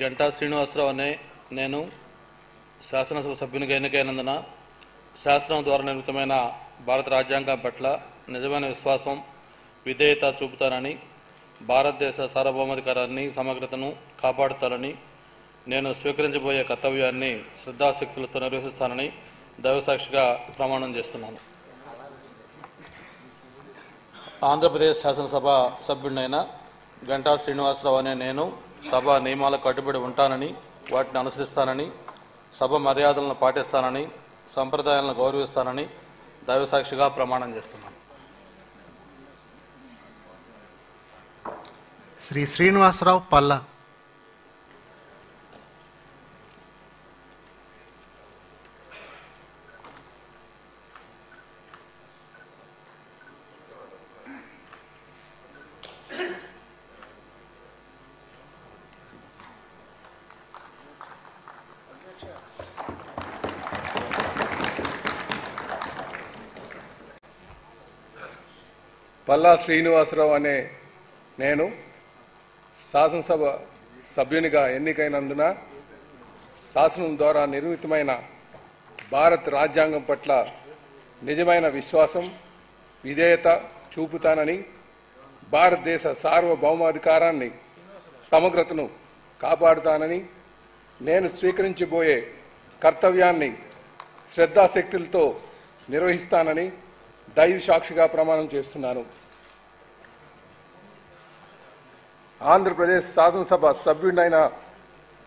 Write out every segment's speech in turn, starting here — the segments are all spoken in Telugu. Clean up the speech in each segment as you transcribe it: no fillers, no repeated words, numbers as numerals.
గంటా శ్రీనివాసరావు అనే నేను శాసనసభ సభ్యునిగా ఎన్నికైనందున శాసనం ద్వారా నిర్మితమైన భారత రాజ్యాంగం పట్ల నిజమైన విశ్వాసం, విధేయత చూపుతానని, భారతదేశ సార్వభౌమాధికారాన్ని, సమగ్రతను కాపాడుతానని, నేను స్వీకరించబోయే కర్తవ్యాన్ని శ్రద్ధాశక్తులతో నిర్వహిస్తానని దైవసాక్షిగా ప్రమాణం చేస్తున్నాను. ఆంధ్రప్రదేశ్ శాసనసభ సభ్యుడినైన గంటా శ్రీనివాసరావు అనే నేను సభ నియమాలకు కట్టుబడి ఉంటానని, వాటిని అనుసరిస్తానని, సభ మర్యాదలను పాటిస్తానని, సంప్రదాయాలను గౌరవిస్తానని దైవసాక్షిగా ప్రమాణం చేస్తున్నాను. శ్రీ శ్రీనివాసరావు పల్లా. పల్లా శ్రీనివాసరావు అనే నేను శాసనసభ సభ్యునిగా ఎన్నికైనందున శాసనం ద్వారా నిర్మితమైన భారత రాజ్యాంగం పట్ల నిజమైన విశ్వాసం, విధేయత చూపుతానని, భారతదేశ సార్వభౌమాధికారాన్ని, సమగ్రతను కాపాడుతానని, నేను స్వీకరించబోయే కర్తవ్యాన్ని శ్రద్ధాశక్తులతో నిర్వహిస్తానని దైవ సాక్షిగా ప్రమాణం చేస్తున్నాను. ఆంధ్రప్రదేశ్ శాసనసభ సభ్యుడైన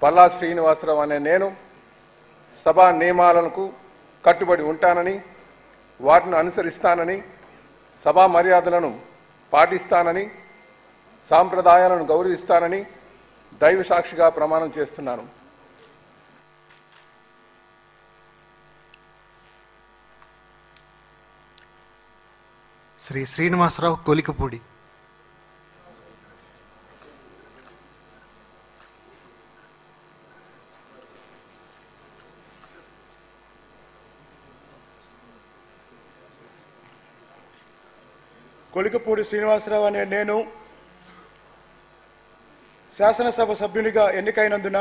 పల్లా శ్రీనివాసరావు అనే నేను సభా నియమాలకు కట్టుబడి ఉంటానని, వాటిని అనుసరిస్తానని, సభా మర్యాదలను పాటిస్తానని, సాంప్రదాయాలను గౌరవిస్తానని దైవ సాక్షిగా ప్రమాణం చేస్తున్నాను. శ్రీ శ్రీనివాసరావు కొలికపూడి. కొలికపూడి శ్రీనివాసరావు అనే నేను శాసనసభ సభ్యునిగా ఎన్నికైనందున